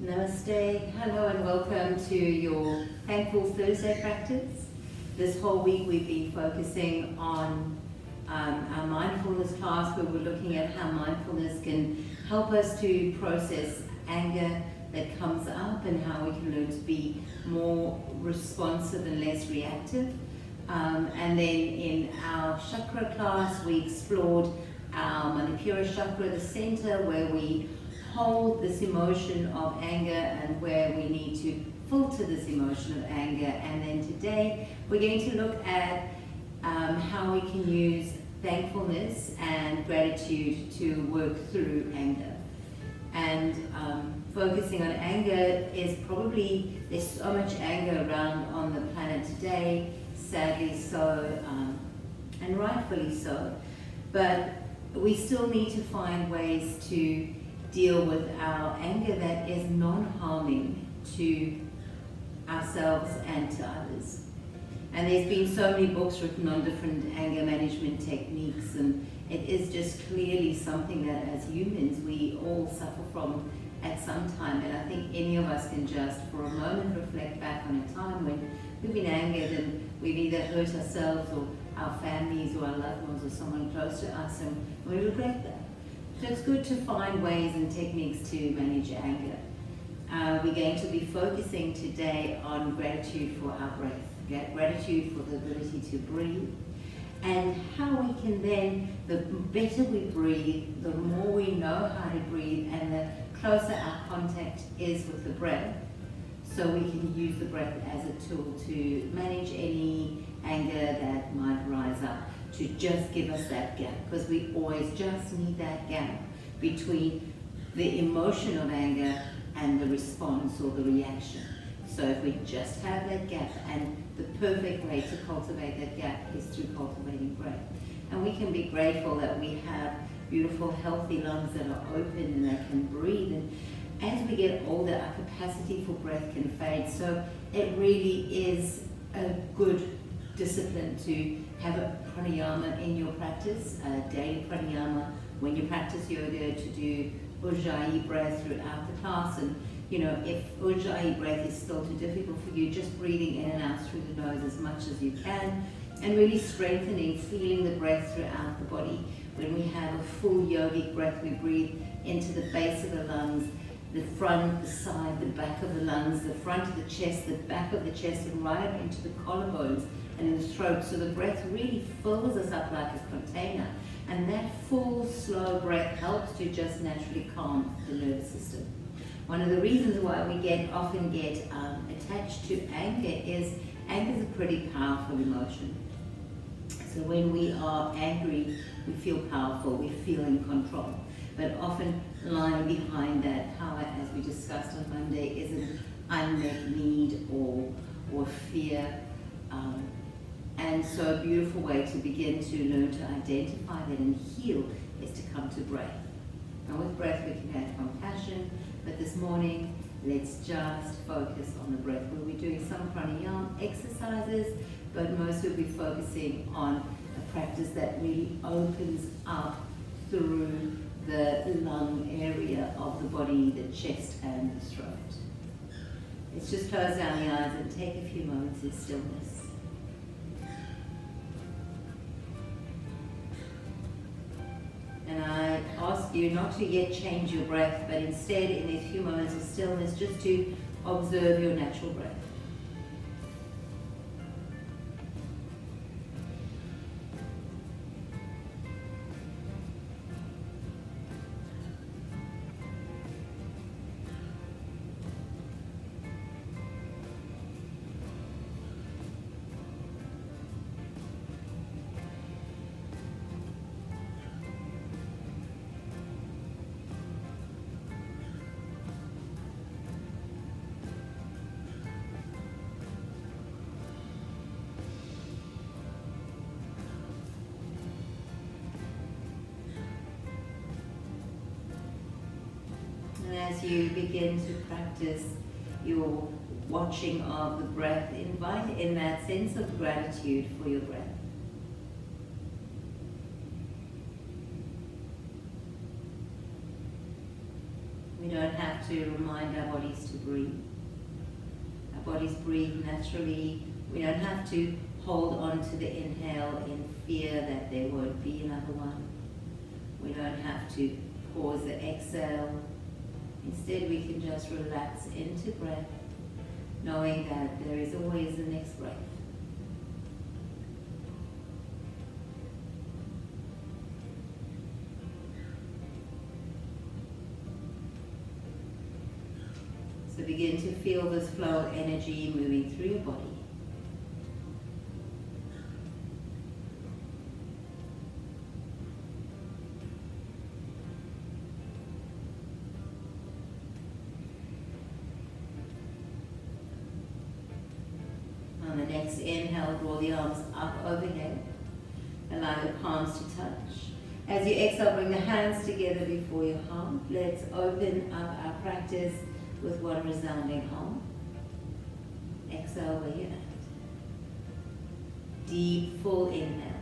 Namaste, hello and welcome to your Thankful Thursday practice. This whole week we've been focusing on our mindfulness class, where we're looking at how mindfulness can help us to process anger that comes up and how we can learn to be more responsive and less reactive. And then in our chakra class we explored our Manipura chakra, the center, where we hold this emotion of anger and where we need to filter this emotion of anger. And then today we're going to look at how we can use thankfulness and gratitude to work through anger. And focusing on anger is probably, there's so much anger around on the planet today, sadly so, and rightfully so. But we still need to find ways to deal with our anger that is non-harming to ourselves and to others. And there's been so many books written on different anger management techniques, and it is just clearly something that as humans we all suffer from at some time. And I think any of us can just for a moment reflect back on a time when we've been angered and we've either hurt ourselves or our families or our loved ones or someone close to us, and we regret that. So it's good to find ways and techniques to manage anger. We're going to be focusing today on gratitude for our breath, gratitude for the ability to breathe, and how we can then, the better we breathe, the more we know how to breathe, and the closer our contact is with the breath, so we can use the breath as a tool to manage any anger that might rise up, to just give us that gap, because we always just need that gap between the emotion of anger and the response or the reaction. So if we just have that gap, and the perfect way to cultivate that gap is through cultivating breath. And we can be grateful that we have beautiful healthy lungs that are open and that can breathe. And as we get older, our capacity for breath can fade. So it really is a good discipline to have a pranayama in your practice, a daily pranayama. When you practice yoga, to do Ujjayi breath throughout the class. And you know, if Ujjayi breath is still too difficult for you, just breathing in and out through the nose as much as you can, and really strengthening, feeling the breath throughout the body. When we have a full yogic breath, we breathe into the base of the lungs, the front, the side, the back of the lungs, the front of the chest, the back of the chest, and right up into the collarbones and in the throat. So the breath really fills us up like a container. And that full, slow breath helps to just naturally calm the nervous system. One of the reasons why we often get attached to anger is a pretty powerful emotion. So when we are angry, we feel powerful, we feel in control. But often lying behind that power, as we discussed on Monday, is an unmet need or fear. And so a beautiful way to begin to learn to identify that and heal is to come to breath. Now with breath we can have compassion, but this morning let's just focus on the breath. We'll be doing some pranayama exercises, but most will be focusing on a practice that really opens up through the lung area of the body, the chest and the throat. Let's just close down the eyes and take a few moments of stillness. And I ask you not to yet change your breath, but instead in these few moments of stillness just to observe your natural breath. As you begin to practice your watching of the breath, invite in that sense of gratitude for your breath. We don't have to remind our bodies to breathe. Our bodies breathe naturally. We don't have to hold on to the inhale in fear that there won't be another one. We don't have to pause the exhale. Instead, we can just relax into breath, knowing that there is always the next breath. So begin to feel this flow of energy moving through your body. On the next inhale, draw the arms up overhead. Allow your palms to touch. As you exhale, bring the hands together before your heart. Let's open up our practice with one resounding hum. Exhale where you're at. Deep, full inhale.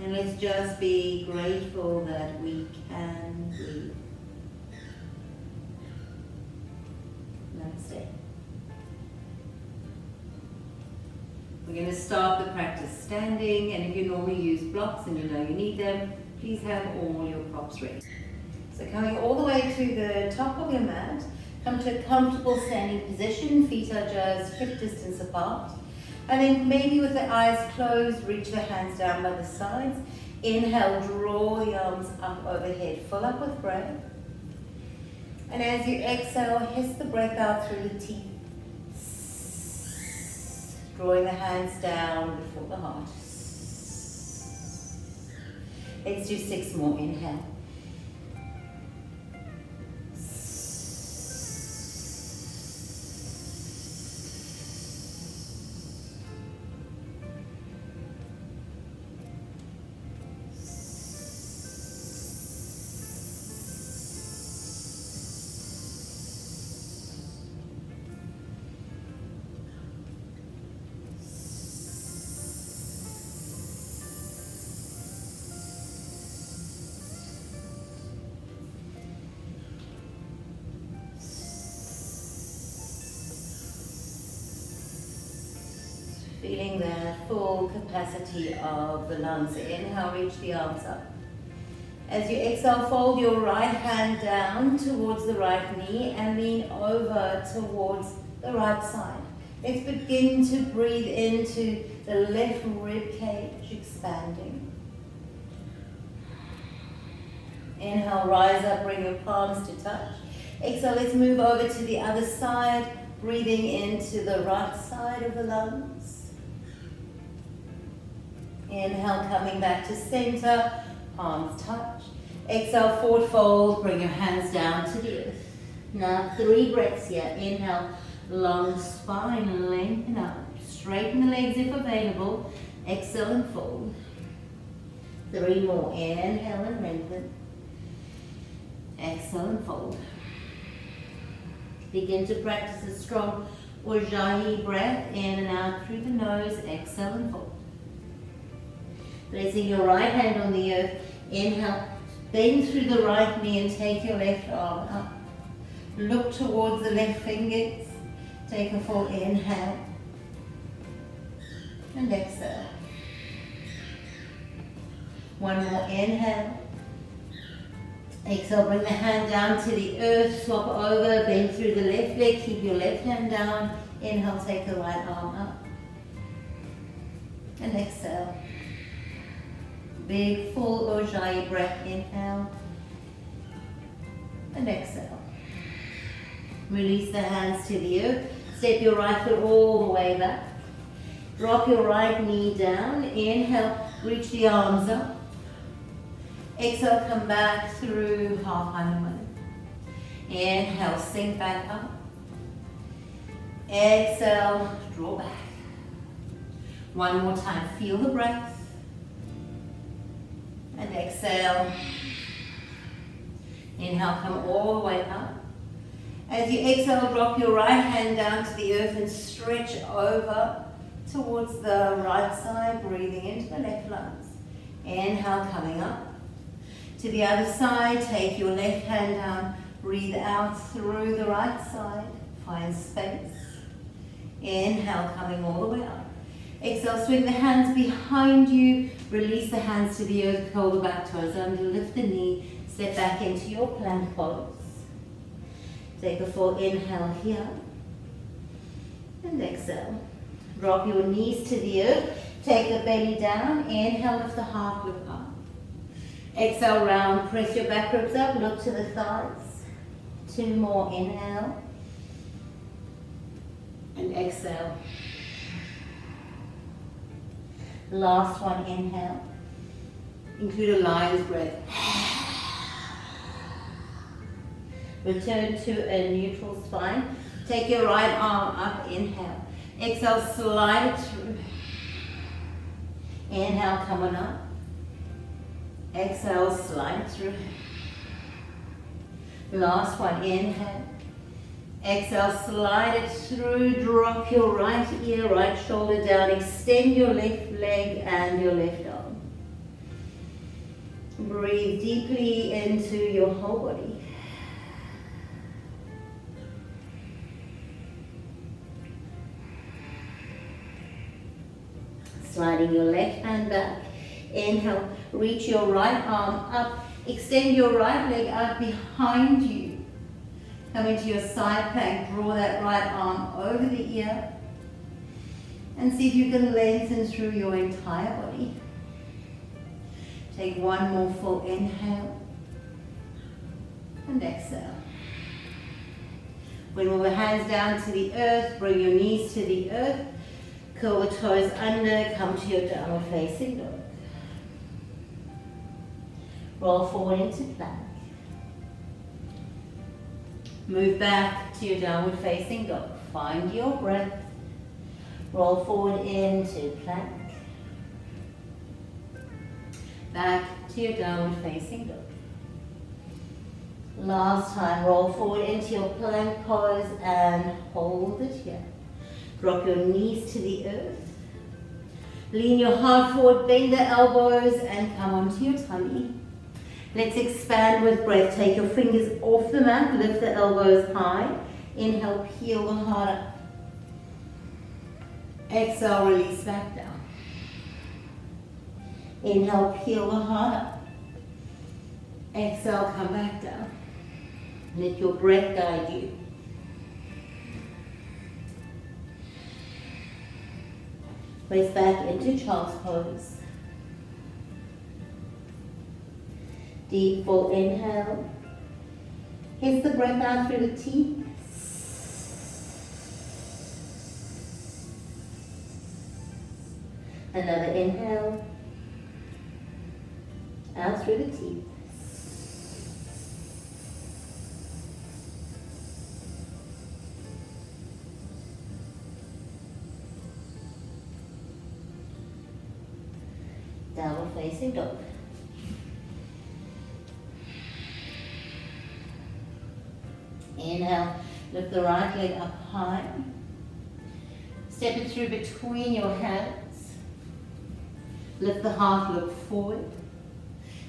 And let's just be grateful that we can breathe. Namaste. We're going to start the practice standing, and if you normally use blocks and you know you need them, please have all your props ready. So coming all the way to the top of your mat, come to a comfortable standing position, feet are just hip distance apart. And then maybe with the eyes closed, reach the hands down by the sides. Inhale, draw the arms up overhead, fill up with breath. And as you exhale, hiss the breath out through the teeth. Drawing the hands down before the heart. Let's do 6 more. Inhale. Feeling the full capacity of the lungs. Inhale, reach the arms up. As you exhale, fold your right hand down towards the right knee and lean over towards the right side. Let's begin to breathe into the left rib cage, expanding. Inhale, rise up, bring your palms to touch. Exhale, let's move over to the other side, breathing into the right side of the lungs. Inhale, coming back to center, palms touch. Exhale, forward fold, bring your hands down to the earth. Now 3 breaths here. Inhale, long spine, lengthen up. Straighten the legs if available. Exhale and fold. 3 more. Inhale and lengthen. Exhale and fold. Begin to practice a strong Ujjayi breath in and out through the nose. Exhale and fold. Placing your right hand on the earth, inhale, bend through the right knee and take your left arm up. Look towards the left fingers, take a full inhale and exhale. 1 more inhale. Exhale, bring the hand down to the earth, swap over, bend through the left leg, keep your left hand down. Inhale, take the right arm up and exhale. Big, full Ujjayi breath, inhale and exhale. Release the hands to the earth. Step your right foot all the way back. Drop your right knee down. Inhale, reach the arms up. Exhale, come back through half Hanuman. Inhale, sink back up. Exhale, draw back. 1 more time, feel the breath. And exhale. Inhale, come all the way up. As you exhale, drop your right hand down to the earth and stretch over towards the right side, breathing into the left lungs. Inhale, coming up. To the other side, take your left hand down, breathe out through the right side, find space. Inhale, coming all the way up. Exhale, swing the hands behind you, release the hands to the earth, curl the back toes under, lift the knee, step back into your plank pose. Take a full inhale here, and exhale. Drop your knees to the earth, take the belly down, inhale, lift the heart, look up. Exhale, round, press your back ribs up, look to the thighs. 2 more, inhale, and exhale. Last one, inhale. Include a lion's breath. Return to a neutral spine. Take your right arm up, inhale. Exhale, slide it through. Inhale, come on up. Exhale, slide it through. Last one, inhale. Exhale, slide it through. Drop your right ear, right shoulder down. Extend your left leg and your left arm. Breathe deeply into your whole body. Sliding your left hand back. Inhale, reach your right arm up. Extend your right leg out behind you. Come into your side plank. Draw that right arm over the ear. And see if you can lengthen through your entire body. Take one more full inhale. And exhale. Bring all the hands down to the earth. Bring your knees to the earth. Curl the toes under, come to your downward facing dog. Roll forward into plank. Move back to your downward facing dog. Find your breath. Roll forward into plank. Back to your downward facing dog. Last time, roll forward into your plank pose and hold it here. Drop your knees to the earth. Lean your heart forward, bend the elbows and come onto your tummy. Let's expand with breath. Take your fingers off the mat, lift the elbows high. Inhale, peel the heart up. Exhale, release back down. Inhale, peel the heart up. Exhale, come back down. Let your breath guide you. Place back into child's pose. Deep full inhale. Kiss the breath out through the teeth. Another inhale. Out through the teeth. Downward facing dog. Inhale, lift the right leg up high. Step it through between your hands. Lift the heart, look forward.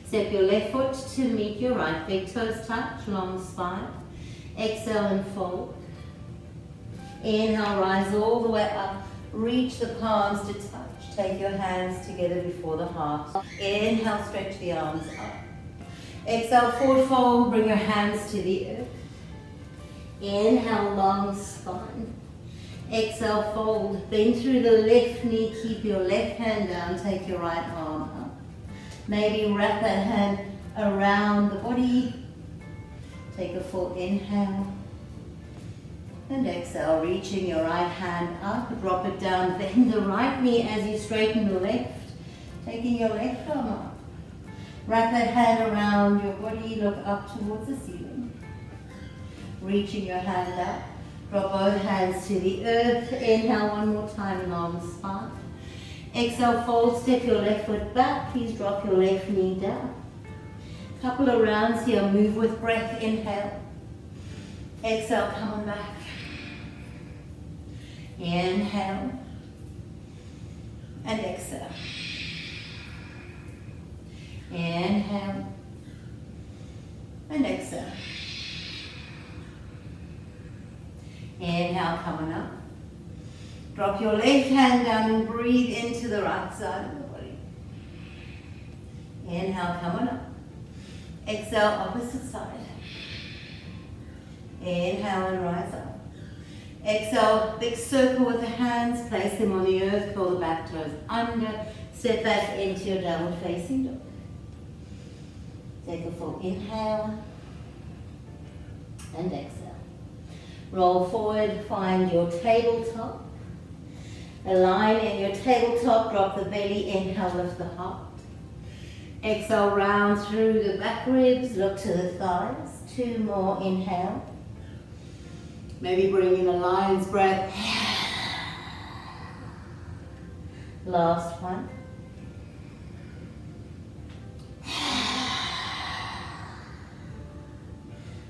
Step your left foot to meet your right. Big toes touch, long spine. Exhale and fold. Inhale, rise all the way up. Reach the palms to touch. Take your hands together before the heart. Inhale, stretch the arms up. Exhale, forward fold, bring your hands to the earth. Inhale, long spine. Exhale, fold. Bend through the left knee, keep your left hand down, take your right arm up. Maybe wrap that hand around the body. Take a full inhale. And exhale, reaching your right hand up, drop it down, bend the right knee as you straighten the left, taking your left arm up. Wrap that hand around your body, look up towards the ceiling. Reaching your hand up, drop both hands to the earth, inhale one more time, long spine. Exhale, fold, step your left foot back. Please drop your left knee down. Couple of rounds here, move with breath. Inhale. Exhale, come on back. Inhale. And exhale. Inhale. And exhale. Inhale, come on up. Drop your left hand down and breathe into the right side of the body. Inhale, come on up. Exhale, opposite side. Inhale and rise up. Exhale, big circle with the hands, place them on the earth, pull the back toes under, step back into your downward facing dog. Take a full inhale and exhale. Roll forward, find your tabletop. Align in your tabletop, drop the belly, inhale, lift the heart. Exhale, round through the back ribs, look to the thighs. 2 more, inhale. Maybe bring in a lion's breath. Last one.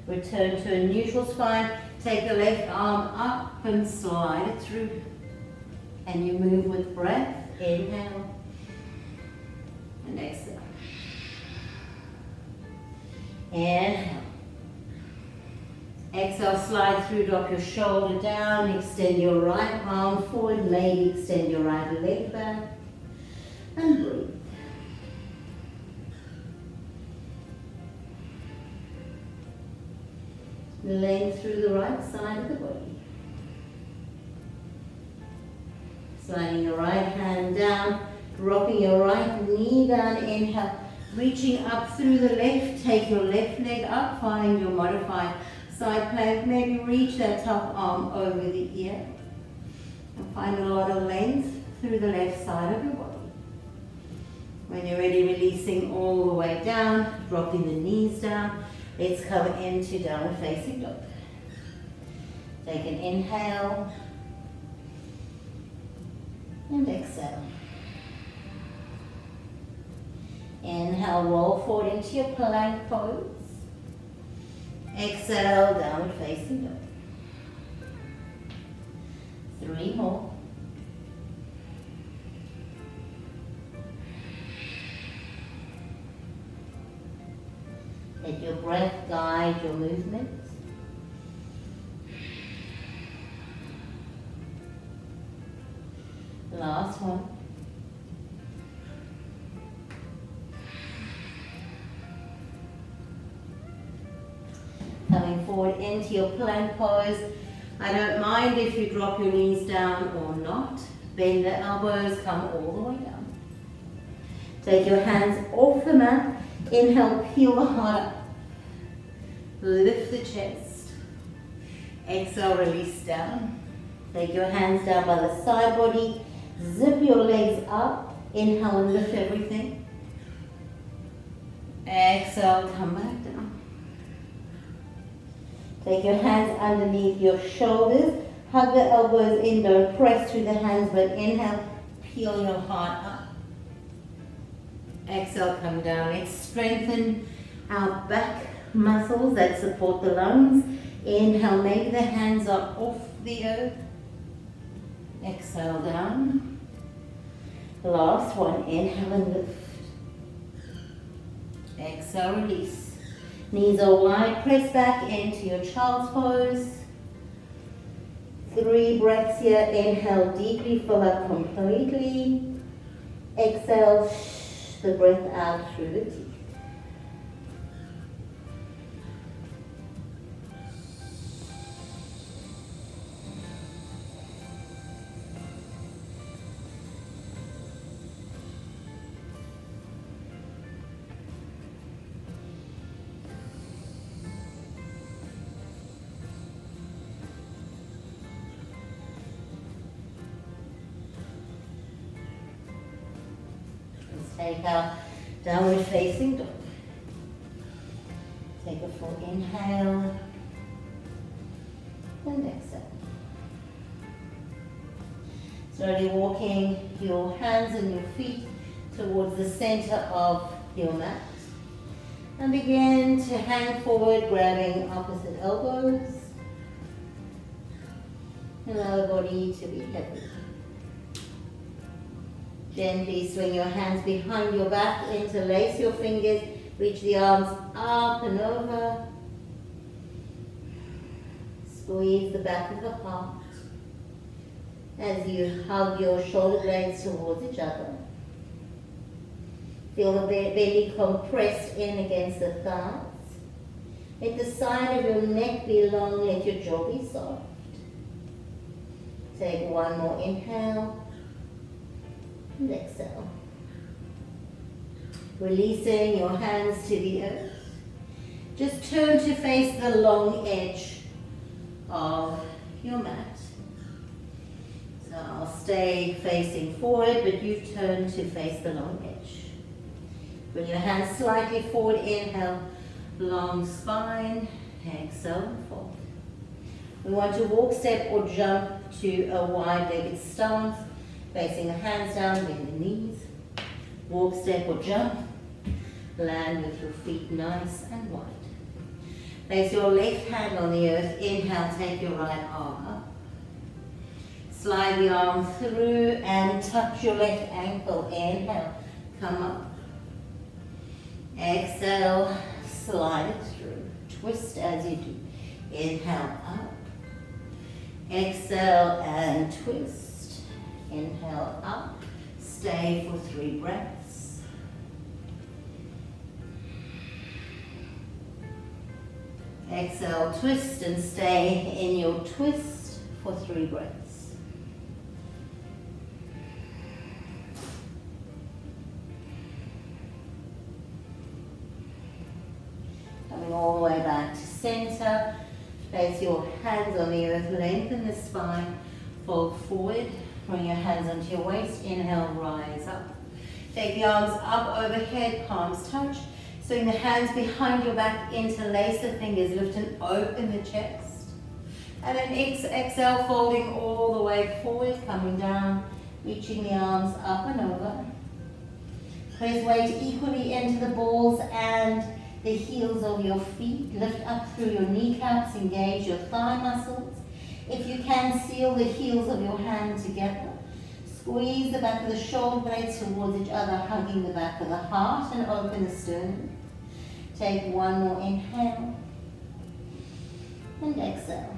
Return to a neutral spine. Take the left arm up and slide it through. And you move with breath. Inhale. And exhale. Inhale. Exhale, slide through, drop your shoulder down, extend your right arm forward, maybe extend your right leg back, and breathe. Length through the right side of the body. Sliding your right hand down, dropping your right knee down, inhale, reaching up through the left, take your left leg up, find your modified side plank, maybe reach that top arm over the ear and find a lot of length through the left side of your body. When you're ready, releasing all the way down, dropping the knees down. Let's come into downward facing dog. Take an inhale and exhale. Inhale, roll forward into your plank pose. Exhale, downward facing dog. 3 more. Let your breath guide your movements. Last one. Coming forward into your plank pose. I don't mind if you drop your knees down or not. Bend the elbows, come all the way down. Take your hands off the mat. Inhale, peel the heart up. Lift the chest. Exhale, release down. Take your hands down by the side body. Zip your legs up. Inhale and lift everything. Exhale, come back down. Take your hands underneath your shoulders. Hug the elbows in. Don't press through the hands, but inhale, peel your heart up. Exhale, come down. Let's strengthen our back muscles that support the lungs. Inhale, maybe the hands are off the earth. Exhale, down. Last one, inhale and lift. Exhale, release. Knees are wide, press back into your child's pose. 3 breaths here. Inhale, deeply fill up completely. Exhale, the breath out through the teeth. Take our downward facing dog. Take a full inhale and exhale. Slowly walking your hands and your feet towards the center of your mat. And begin to hang forward, grabbing opposite elbows. Allow the body to be heavy. Gently swing your hands behind your back, interlace your fingers, reach the arms up and over. Squeeze the back of the heart as you hug your shoulder blades towards each other. Feel the belly compressed in against the thighs. Let the side of your neck be long, let your jaw be soft. Take one more inhale and exhale. Releasing your hands to the earth. Just turn to face the long edge of your mat. So I'll stay facing forward, but you turn to face the long edge. Bring your hands slightly forward, inhale, long spine, exhale and fold. We want to walk, step or jump to a wide-legged stance, facing the hands down, bend the knees. Walk, step or jump, land with your feet nice and wide. Place your left hand on the earth, inhale, take your right arm up. Slide the arm through and touch your left ankle, inhale, come up. Exhale, slide it through. Twist as you do. Inhale up. Exhale and twist. Inhale up. Stay for 3 breaths. Exhale, twist and stay in your twist for 3 breaths. Coming all the way back to center. Place your hands on the earth, lengthen the spine, fold forward. Bring your hands onto your waist, inhale, rise up. Take the arms up overhead, palms touch. Swing the hands behind your back, interlace the fingers, lift and open the chest. And then exhale, folding all the way forward, coming down, reaching the arms up and over. Press weight equally into the balls and the heels of your feet. Lift up through your kneecaps, engage your thigh muscles. If you can, seal the heels of your hands together. Squeeze the back of the shoulder blades towards each other, hugging the back of the heart and open the sternum. Take one more inhale and exhale.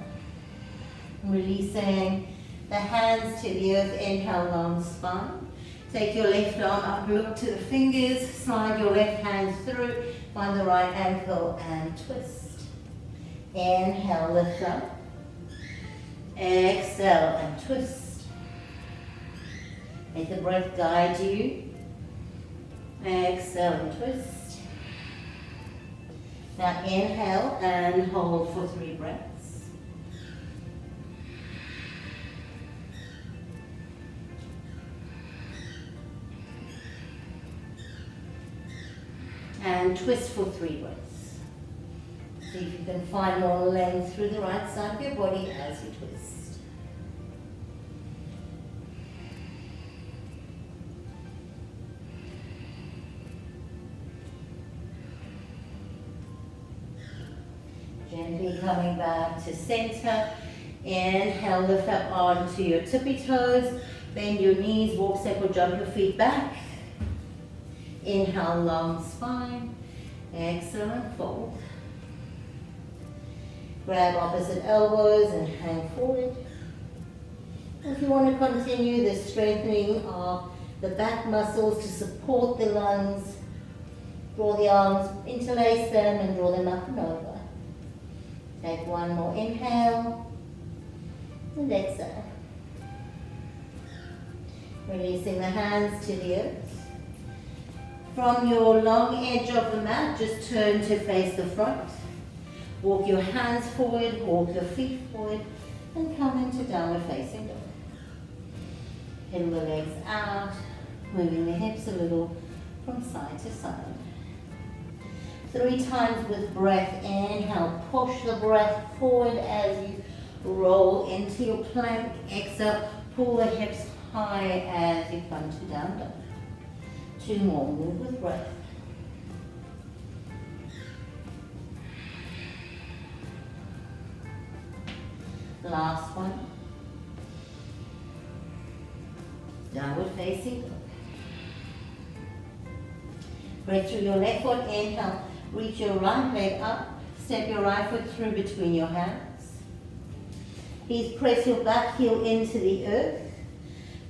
Releasing the hands to the earth, inhale, long spine. Take your left arm up, look to the fingers, slide your left hand through, find the right ankle and twist. Inhale, lift up. Exhale and twist. Let the breath guide you. Exhale and twist. Now inhale and hold for 3 breaths. And twist for 3 breaths. See if you can find more length through the right side of your body as you twist. Gently coming back to center. Inhale, lift up onto your tippy toes. Bend your knees, walk, step or jump your feet back. Inhale, long spine. Exhale and fold. Grab opposite elbows and hang forward. If you want to continue the strengthening of the back muscles to support the lungs, draw the arms, interlace them and draw them up and over. Take one more inhale and exhale. Releasing the hands to the earth. From your long edge of the mat, just turn to face the front. Walk your hands forward, walk your feet forward, and come into downward facing dog. Pin the legs out, moving the hips a little from side to side. 3 times with breath. Inhale, push the breath forward as you roll into your plank. Exhale, pull the hips high as you come to down dog. 2 more, move with breath. Last one. Downward facing dog. Breath through your left foot, inhale. Reach your right leg up. Step your right foot through between your hands. Please press your back heel into the earth.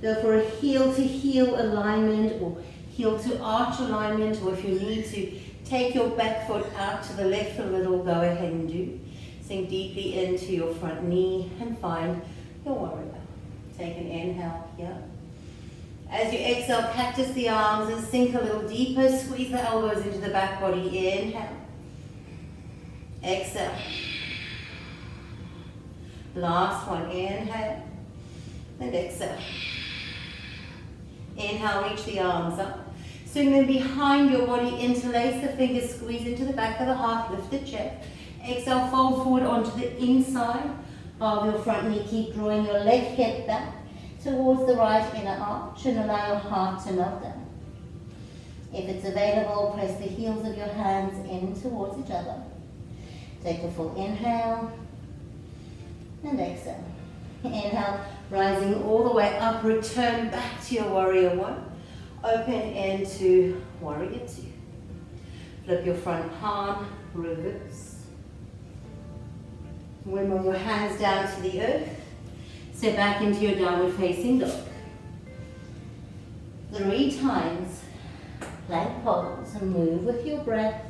Go for a heel to heel alignment or heel to arch alignment, or if you need to take your back foot out to the left a little, go ahead and do. Sink deeply into your front knee and find your warrior. Take an inhale here. As you exhale, cactus the arms and sink a little deeper. Squeeze the elbows into the back body. Inhale. Exhale. Last one. Inhale. And exhale. Inhale, reach the arms up. Swing them behind your body. Interlace the fingers. Squeeze into the back of the heart. Lift the chest. Exhale, fold forward onto the inside of your front knee. Keep drawing your left hip back towards the right inner arch and allow your heart to melt down. If it's available, press the heels of your hands in towards each other. Take a full inhale and exhale. Inhale, rising all the way up, return back to your warrior one. Open into warrior two. Flip your front palm, reverse. Wimble your hands down to the earth. Step back into your downward facing dog. 3 times. Plank pose and move with your breath.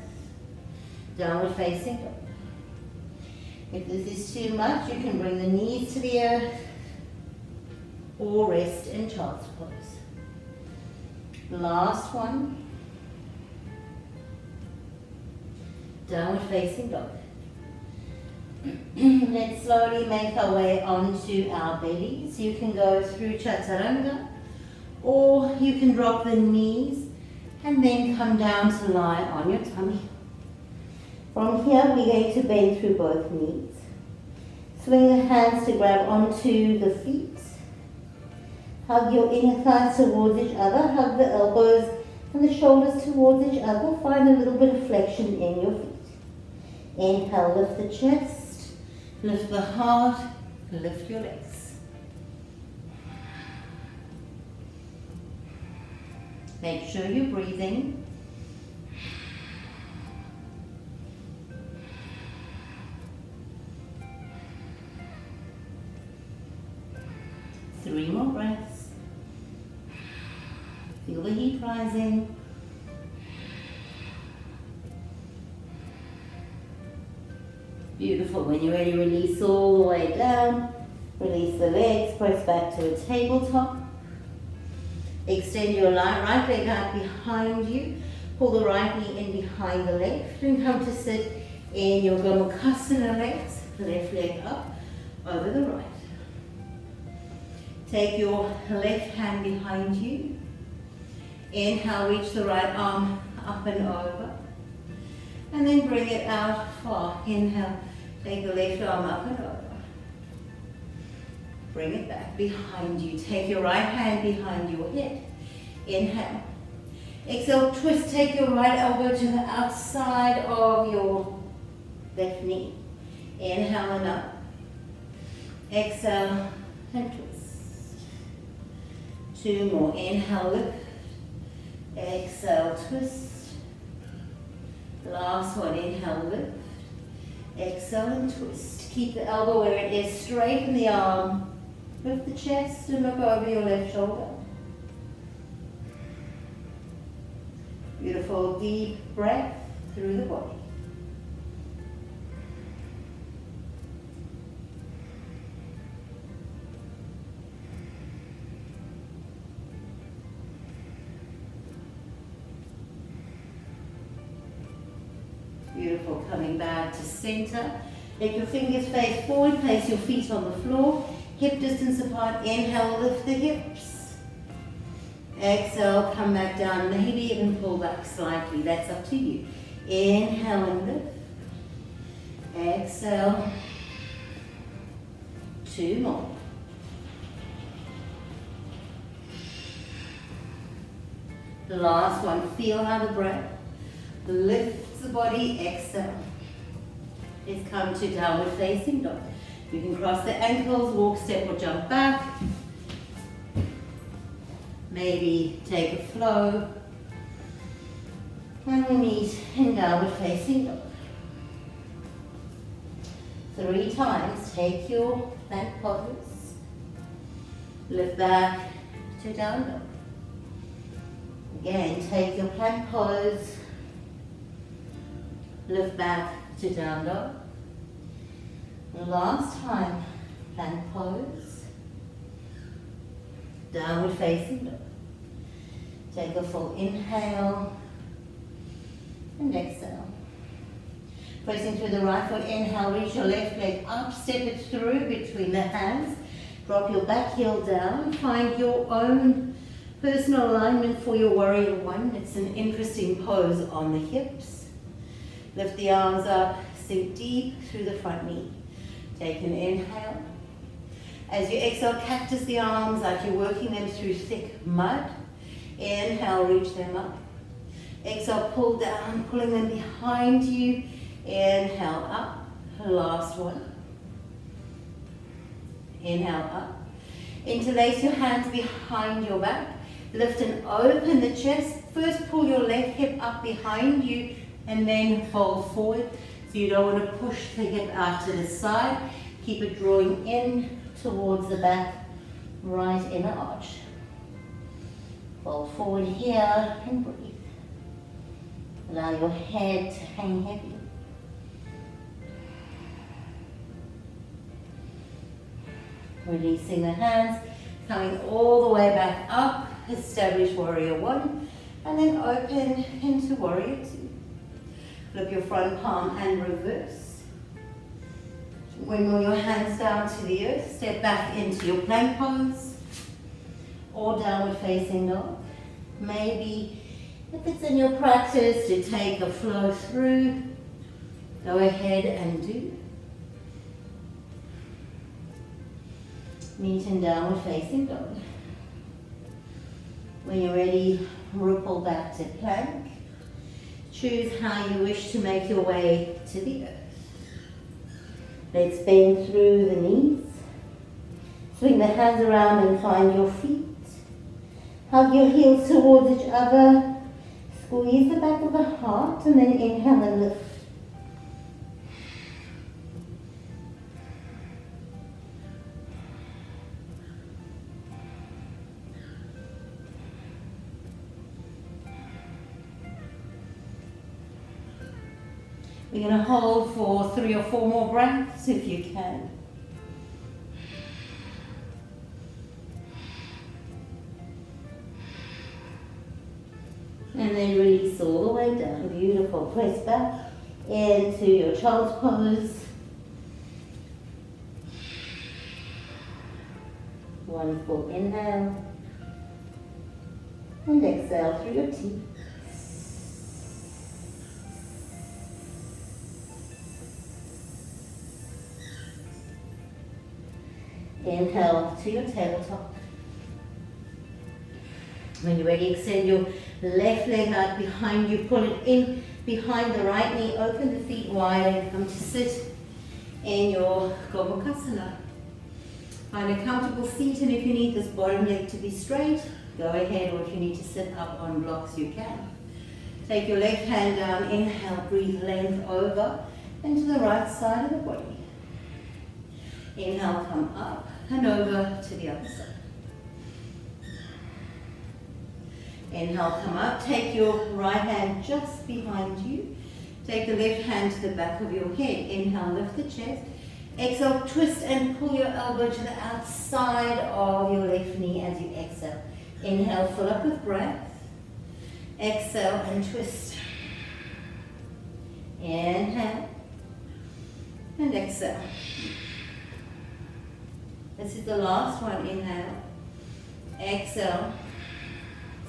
Downward facing dog. If this is too much, you can bring the knees to the earth or rest in child's pose. Last one. Downward facing dog. Let's slowly make our way onto our bellies. You can go through chaturanga, or you can drop the knees and then come down to lie on your tummy. From here, we're going to bend through both knees. Swing the hands to grab onto the feet. Hug your inner thighs towards each other. Hug the elbows and the shoulders towards each other. Find a little bit of flexion in your feet. Inhale, lift the chest. Lift the heart, lift your legs. Make sure you're breathing. Three more breaths. Feel the heat rising. Beautiful. When you're ready, release all the way down. Release the legs, press back to a tabletop. Extend your right leg out behind you. Pull the right knee in behind the left and come to sit in your Gomukhasana legs. Left leg up over the right. Take your left hand behind you. Inhale, reach the right arm up and over. And then bring it out far. Inhale, take the left arm up and over. Bring it back behind you. Take your right hand behind your head. Inhale. Exhale, twist. Take your right elbow to the outside of your left knee. Inhale and up. Exhale and twist. 2 more. Inhale, lift. Exhale, twist. Last one, inhale, lift. Exhale and twist. Keep the elbow where it is, straighten the arm. Lift the chest and look over your left shoulder. Beautiful, deep breath through the body. Beautiful, coming back to center. Let your fingers face forward, place your feet on the floor, hip distance apart. Inhale, lift the hips. Exhale, come back down, maybe even pull back slightly, that's up to you. Inhale and lift. Exhale. 2 more. Last one, feel how the breath lifts the body, exhale. Let's come to downward facing dog. You can cross the ankles, walk, step or jump back. Maybe take a flow. And we meet in downward facing dog. 3 times, take your plank pose. Lift back to down dog. Again, take your plank pose. Lift back to down dog. Last time, plank pose. Downward facing dog. Take a full inhale and exhale. Pressing through the right foot, inhale, reach your left leg up, step it through between the hands. Drop your back heel down. Find your own personal alignment for your warrior one. It's an interesting pose on the hips. Lift the arms up, sink deep through the front knee. Take an inhale. As you exhale, cactus the arms like you're working them through thick mud. Inhale, reach them up. Exhale, pull down, pulling them behind you. Inhale up. Last one. Inhale up. Interlace your hands behind your back. Lift and open the chest. First pull your left hip up behind you and then fold forward. So you don't want to push the hip out to the side. Keep it drawing in towards the back, right inner arch. Fold forward here and breathe. Allow your head to hang heavy. Releasing the hands, coming all the way back up, establish warrior one, and then open into warrior two. Flip your front palm and reverse. Wiggle your hands down to the earth, step back into your plank pose, or downward facing dog. Maybe, if it's in your practice to take a flow through, go ahead and do. Meet in downward facing dog. When you're ready, ripple back to plank. Choose how you wish to make your way to the earth. Let's bend through the knees. Swing the hands around and find your feet. Hug your heels towards each other. Squeeze the back of the heart and then inhale and lift. We're going to hold for 3 or 4 more breaths if you can. And then release all the way down. Beautiful. Press back into your child's pose. One full inhale. And exhale through your teeth. Inhale to your tabletop. When you're ready, extend your left leg out behind you. Pull it in behind the right knee. Open the feet wide and come to sit in your Gomukhasana. Find a comfortable seat, and if you need this bottom leg to be straight, go ahead, or if you need to sit up on blocks, you can. Take your left hand down. Inhale, breathe length over and to the right side of the body. Inhale, come up and over to the other side. Inhale, come up. Take your right hand just behind you. Take the left hand to the back of your head. Inhale, lift the chest. Exhale, twist and pull your elbow to the outside of your left knee as you exhale. Inhale, fill up with breath. Exhale and twist. Inhale and exhale. This is the last one. Inhale. Exhale.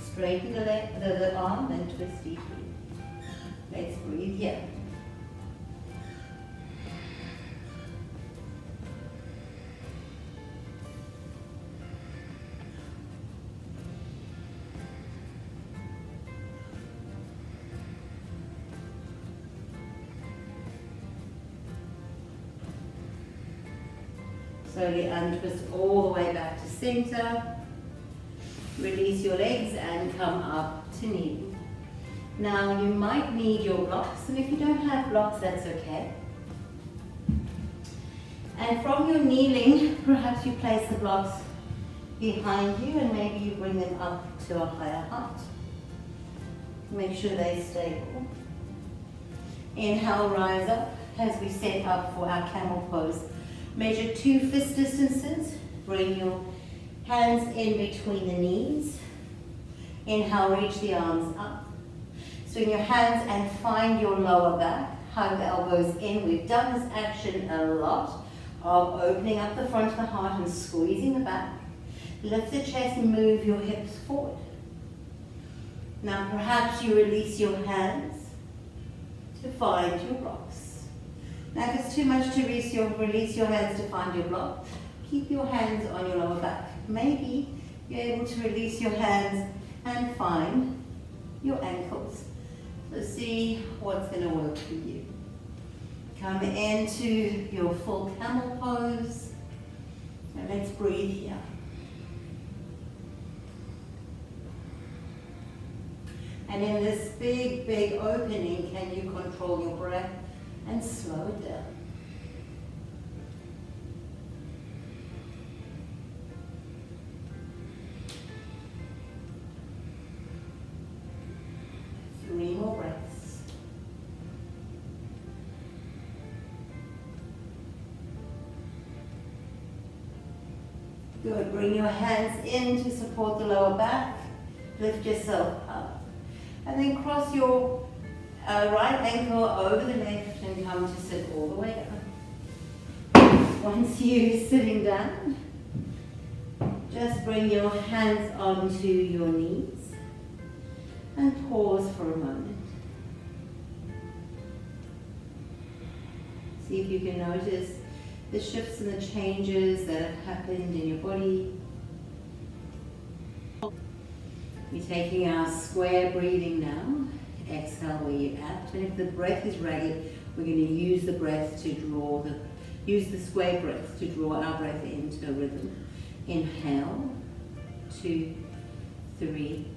Straighten the arm and twist deeply. Let's breathe here. Slowly untwist all the way back to center. Release your legs and come up to kneeling. Now you might need your blocks, and if you don't have blocks, that's okay. And from your kneeling, perhaps you place the blocks behind you and maybe you bring them up to a higher height. Make sure they're stable. Inhale, rise up as we set up for our camel pose. Measure 2 fist distances. Bring your hands in between the knees. Inhale, reach the arms up. Swing your hands and find your lower back. Hug the elbows in. We've done this action a lot of opening up the front of the heart and squeezing the back. Lift the chest and move your hips forward. Now perhaps you release your hands to find your blocks. Now if it's too much to release your hands to find your block, keep your hands on your lower back. Maybe you're able to release your hands and find your ankles. So see what's going to work for you. Come into your full camel pose. And let's breathe here. And in this big, big opening, can you control your breath and slow it down? Three more breaths. Good. Bring your hands in to support the lower back. Lift yourself up. And then cross your right ankle over the left and come to sit all the way down. Once you're sitting down, just bring your hands onto your knees and pause for a moment. See if you can notice the shifts and the changes that have happened in your body. We're taking our square breathing now. Exhale where you're at. And if the breath is ragged, we're going to use the breath to use the square breath to draw our breath into a rhythm. Inhale, 2, 3,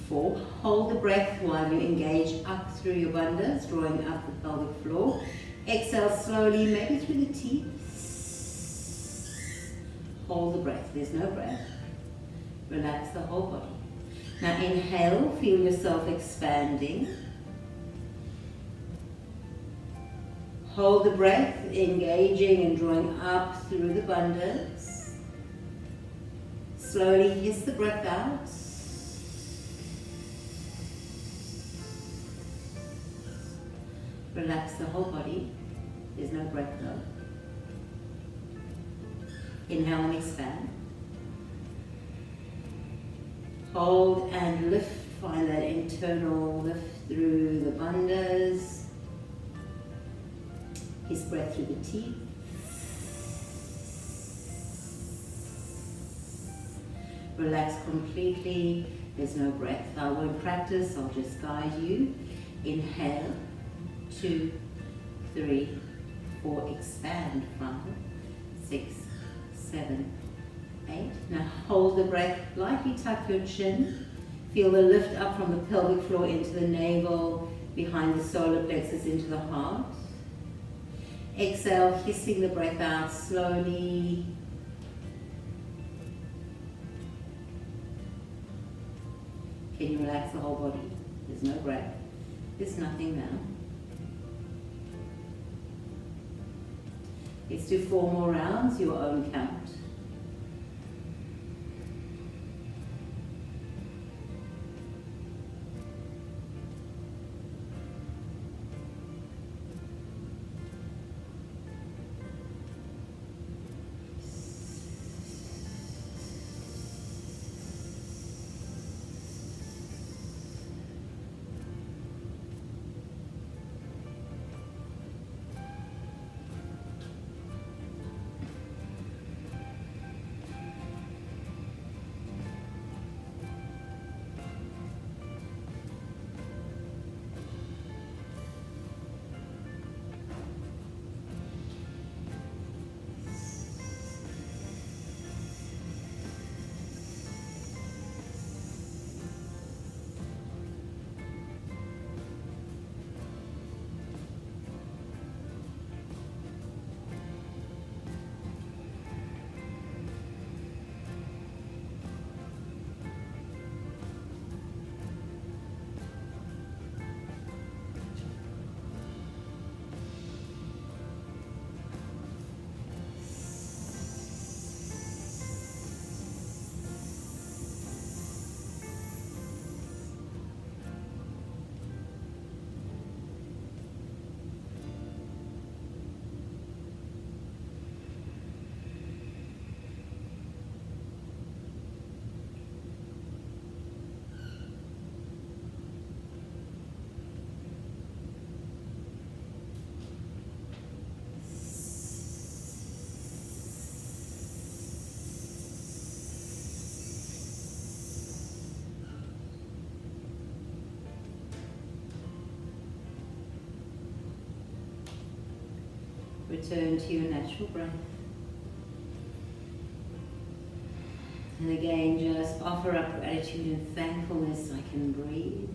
4. Hold the breath while you engage up through your bandhas, drawing up the pelvic floor. Exhale slowly, maybe through the teeth. Hold the breath. There's no breath. Relax the whole body. Now inhale, feel yourself expanding. Hold the breath, engaging and drawing up through the bandhas. Slowly hiss the breath out. Relax the whole body. There's no breath though. Inhale and expand. Hold and lift, find that internal lift through the bandhas. His breath through the teeth. Relax completely, there's no breath. I won't practice, I'll just guide you. Inhale, 2, 3, 4, expand, 5, 6, 7, 8. Now hold the breath, lightly tuck your chin. Feel the lift up from the pelvic floor into the navel, behind the solar plexus into the heart. Exhale, hissing the breath out slowly. Can you relax the whole body? There's no breath. There's nothing now. Let's do 4 more rounds, your own count. return to your natural breath. And again, just offer up gratitude and thankfulness. I can breathe.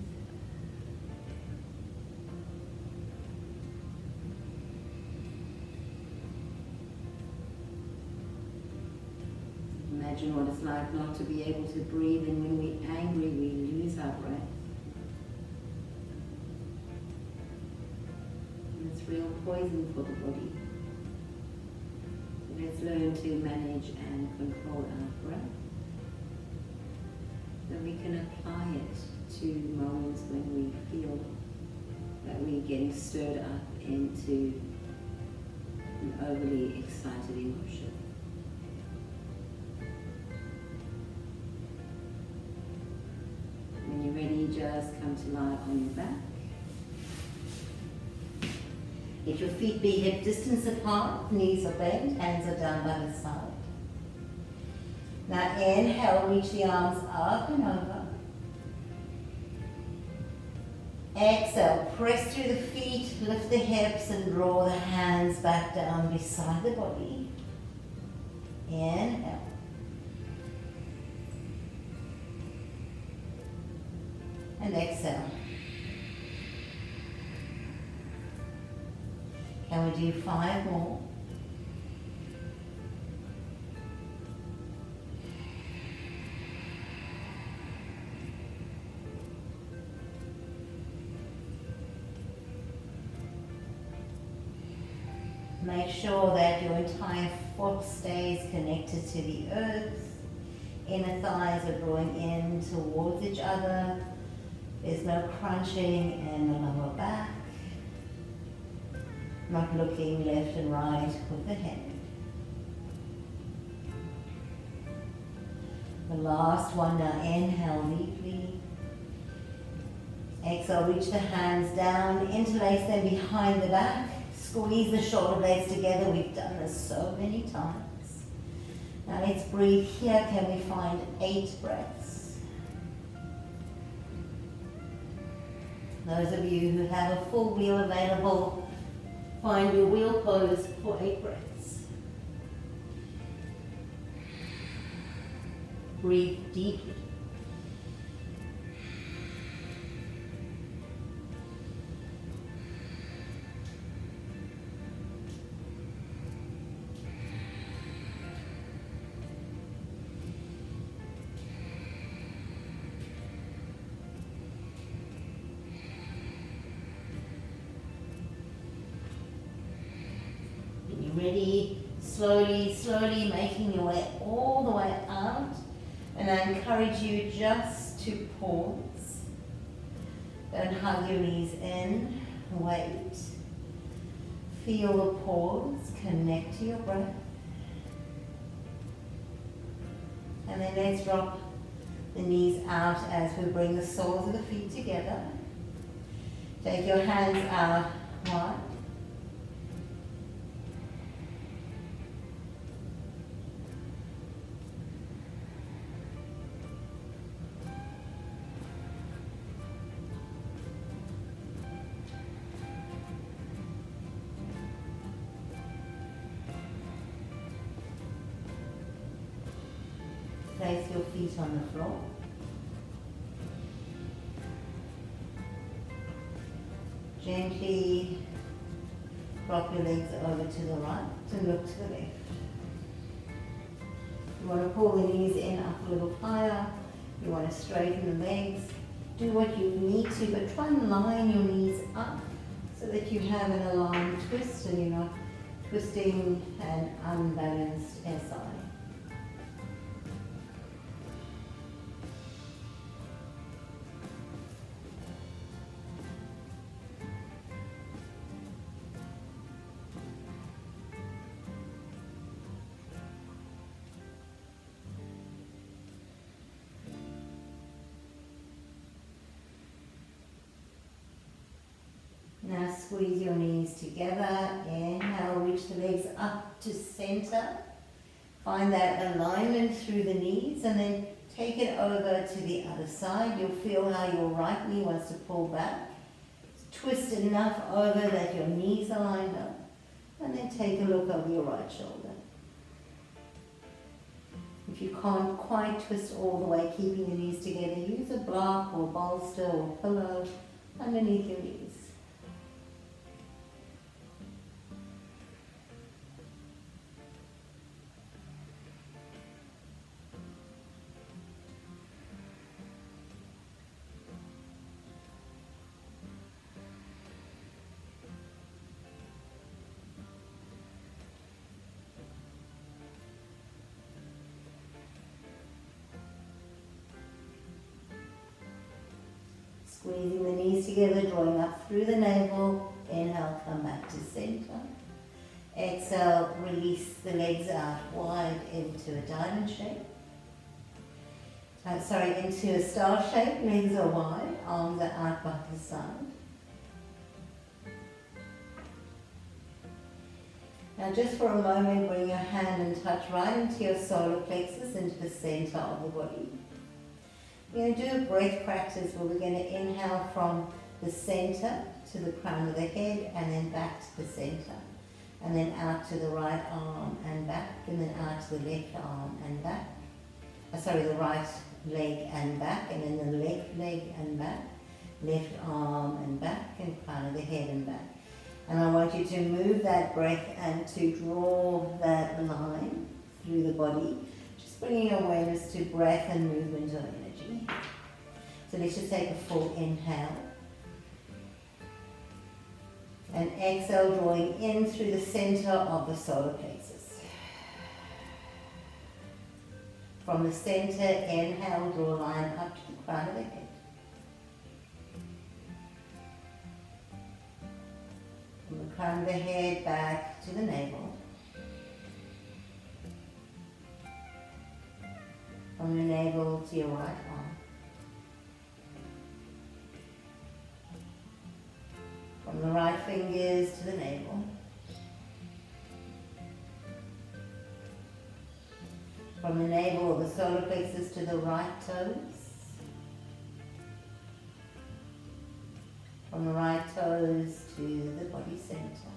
Imagine what it's like not to be able to breathe, and when we're angry, we lose our breath. And it's real poison for the body. So let's learn to manage and control our breath, so we can apply it to moments when we feel that we're getting stirred up into an overly excited emotion. When you're ready, just come to lie on your back. Let your feet be hip distance apart, knees are bent, hands are down by the side. Now inhale, reach the arms up and over. Exhale, press through the feet, lift the hips and draw the hands back down beside the body. Inhale. And exhale. Can we do 5 more? Make sure that your entire foot stays connected to the earth. Inner thighs are drawing in towards each other. There's no crunching in the lower back. Not looking left and right with the head. The last one now, inhale deeply. Exhale, reach the hands down, interlace them behind the back. Squeeze the shoulder blades together. We've done this so many times. Now let's breathe here. Can we find 8 breaths? Those of you who have a full wheel available, find your wheel pose for 8 breaths. Breathe deeply. Ready, slowly making your way all the way out. And I encourage you just to pause. Don't hug your knees in, wait. Feel the pause, connect to your breath. And then let's drop the knees out as we bring the soles of the feet together. Take your hands out wide. Place your feet on the floor. Gently drop your legs over to the right and look to the left. You want to pull the knees in up a little higher. You want to straighten the legs. Do what you need to, but try and line your knees up so that you have an aligned twist and you're not twisting and unbalanced inside. Now squeeze your knees together. Inhale, reach the legs up to center. Find that alignment through the knees and then take it over to the other side. You'll feel how your right knee wants to pull back. Twist enough over that your knees are lined up. And then take a look over your right shoulder. If you can't quite twist all the way, keeping your knees together, use a block or bolster or pillow underneath your knees. Squeezing the knees together, drawing up through the navel. Inhale, come back to center. Exhale, release the legs out wide into a diamond shape. Into a star shape. Legs are wide, arms are out by the side. Now just for a moment, bring your hand and touch right into your solar plexus, into the center of the body. We're going to do a breath practice where we're going to inhale from the center to the crown of the head and then back to the center. And then out to the right arm and back, and then out to the left arm and back. The right leg and back, and then the left leg and back. Left arm and back, and crown of the head and back. And I want you to move that breath and to draw that line through the body. Just bringing awareness to breath and movement of energy. So let's just take a full inhale. And exhale, drawing in through the center of the solar plexus. From the center, inhale, draw a line up to the crown of the head. From the crown of the head back to the navel. From the navel to your right arm. From the right fingers to the navel. From the navel or the solar plexus to the right toes. From the right toes to the body center.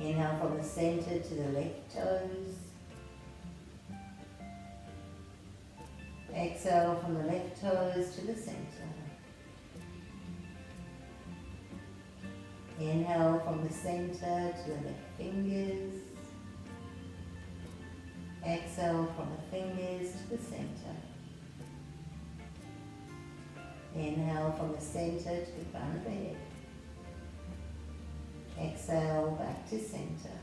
Inhale from the center to the left toes. Exhale from the left toes to the center. Inhale from the center to the left fingers. Exhale from the fingers to the center. Inhale from the center to the crown of the head. Exhale back to center.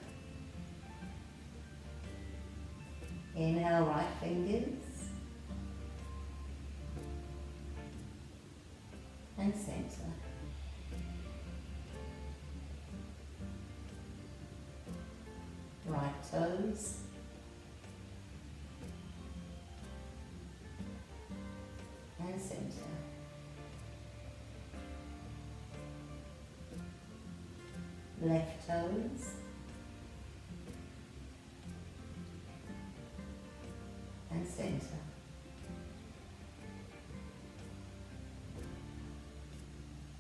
Inhale, right fingers. And center. Right toes. And center. Left toes. And center.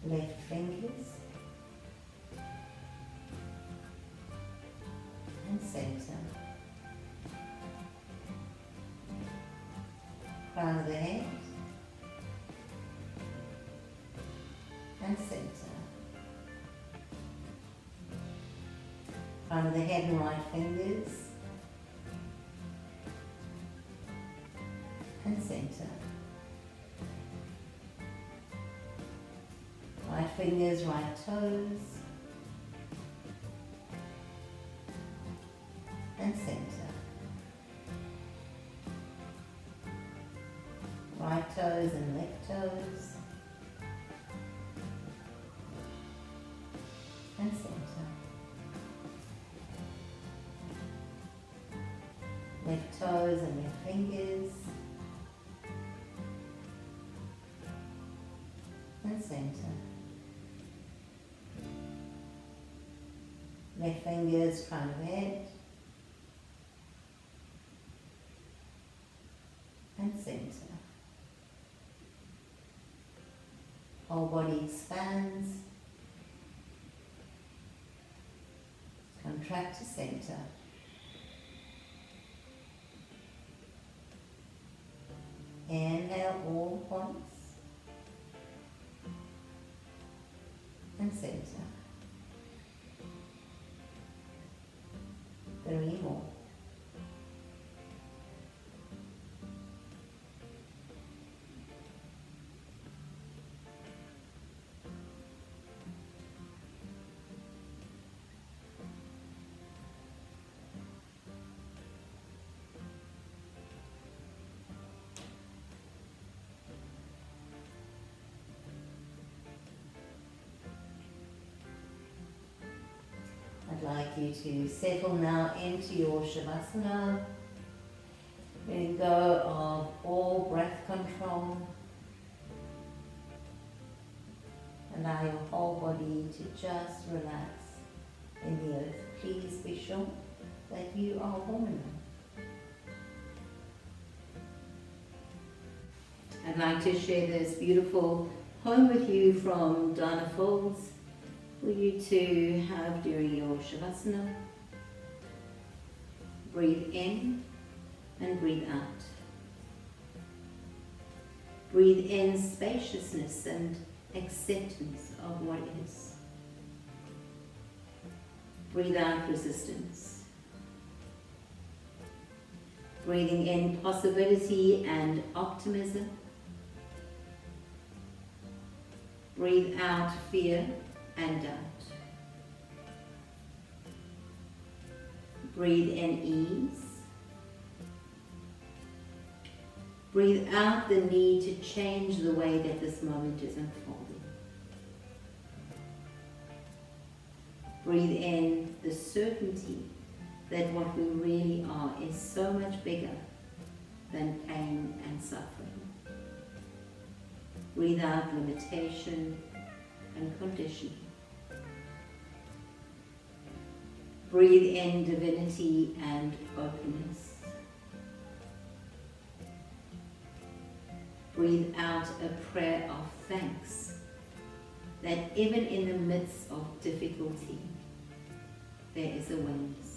Left fingers. And center. Crown of the head. And center. Crown of the head and right fingers. And center. Right fingers, right toes. And center. Right toes and left toes. And center. Left toes and left fingers. And center. Left fingers, crown of head. And center. Whole body expands. Contract to center. Inhale all points. And center. 3 more. I'd like you to settle now into your Shavasana. Letting go of all breath control. Allow your whole body to just relax in the earth. Please be sure that you are warm enough. I'd like to share this beautiful poem with you from Danna Faulds for you to have during your Shavasana. Breathe in and breathe out. Breathe in spaciousness and acceptance of what is. Breathe out resistance. Breathing in possibility and optimism. Breathe out fear and doubt. Breathe in ease. Breathe out the need to change the way that this moment is unfolding. Breathe in the certainty that what we really are is so much bigger than pain and suffering. Breathe out limitation and conditioning. Breathe in divinity and openness. Breathe out a prayer of thanks that even in the midst of difficulty, there is awareness.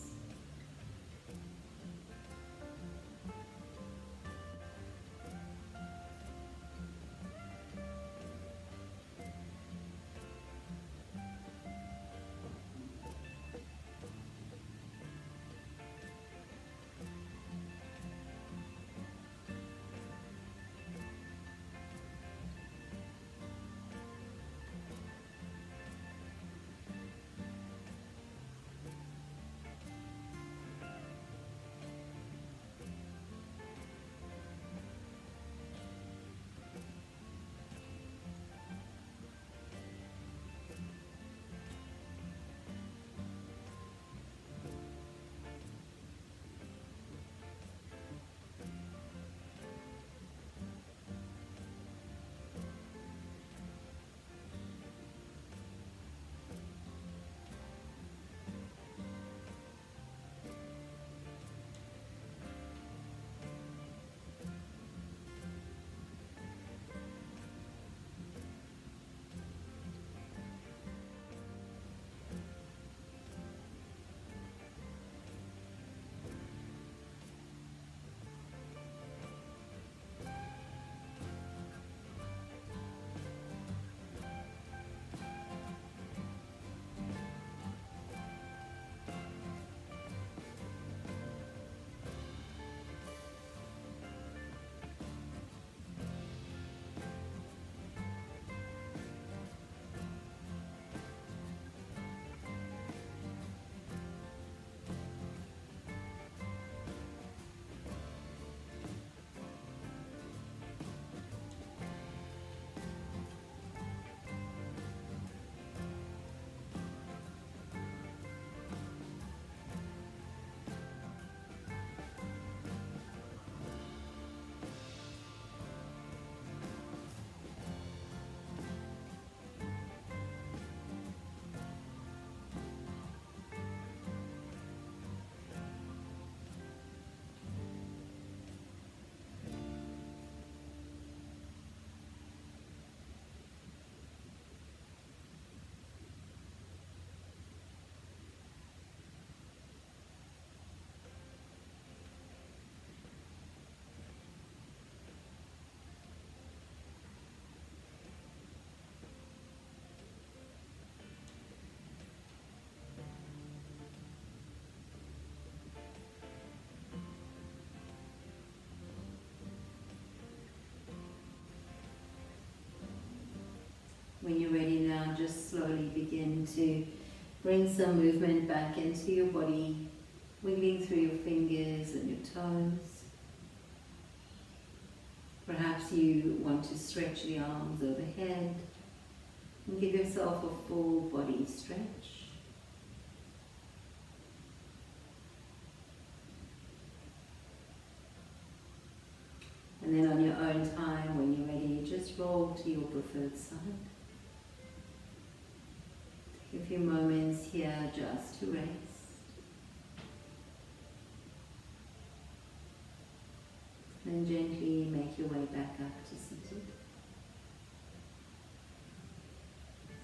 to bring some movement back into your body, wiggling through your fingers and your toes. Perhaps you want to stretch the arms overhead and give yourself a full body stretch. And then on your own time, when you're ready, just roll to your preferred side. Take a few moments here just to rest. Then gently make your way back up to seated.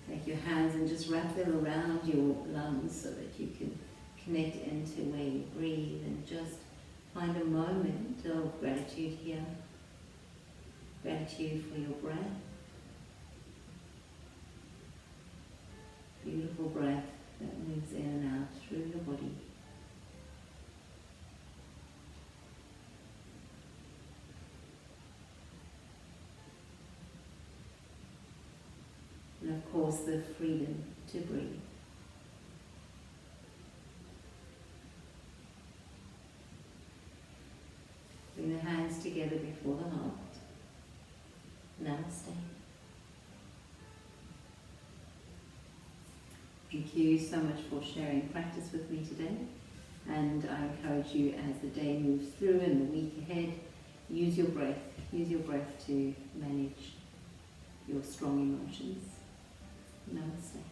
Take your hands and just wrap them around your lungs so that you can connect into where you breathe, and just find a moment of gratitude here. Gratitude for your breath. Beautiful breath that moves in and out through your body. And of course, the freedom to breathe. Bring the hands together before the heart. Namaste. Thank you so much for sharing practice with me today. And I encourage you, as the day moves through and the week ahead, use your breath. Use your breath to manage your strong emotions. Namaste.